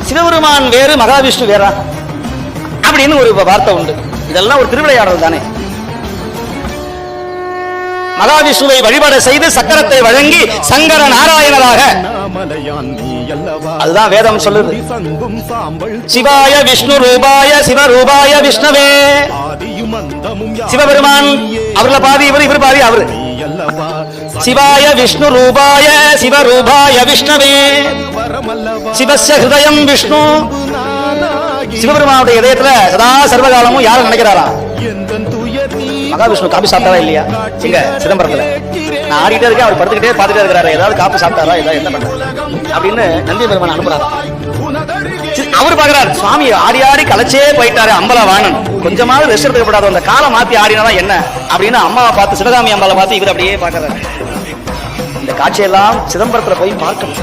சிவபெருமான் வேறு மகாவிஷ்ணு வேறா அப்படின்னு ஒரு வார்த்தை உண்டு. இதெல்லாம் ஒரு திருவிளையாடல் தானே. மகாவிஷ்ணுவை வழிபாடு செய்து சக்கரத்தை வழங்கி சங்கர நாராயணராக, அதுதான் வேதம் சொல்லுது. சிவாய விஷ்ணு ரூபாய சிவரூபாய விஷ்ணவே. சிவபெருமான் அவர்ல பாதி இவர், இவர் பாதி அவரு. சிவாய விஷ்ணு ரூபாய சிவரூபாய விஷ்ணவே. சிவஸ்ய ஹிருதயம் விஷ்ணு. சிவபெருமானுடைய இதயத்துல சதா சர்வகாலமும் யாரும் நினைக்கிறாரா? மகாவிஷ்ணு காப்பி சாப்பிட்டாரா இல்லையா? இங்க சிதம்பரத்துல நான் ஆடிட்டே இருக்கேன், அவர் படுத்துக்கிட்டே பார்த்துட்டே இருக்கிறாரு. ஏதாவது காப்பி சாப்பிட்டாரா, ஏதாவது என்ன பண்றாரு அப்படின்னு நந்தி பெருமான் அனுப்புறாரா. அவர் பாக்குறாரு, சுவாமி ஆடி ஆடி கலைச்சே போயிட்டாரு, அம்பலவாணன் கொஞ்சமாவது ரெஸ்ட் எடுக்கப்படாது, அந்த காலம் மாத்தி ஆடினாதான் என்ன அப்படின்னு அம்மாவை பார்த்து, சிவகாமி அம்பாவை பார்த்து இவர் அப்படியே பாக்குறாரு. இந்த காட்சியெல்லாம் சிதம்பரத்துல போய் பார்க்கணும்.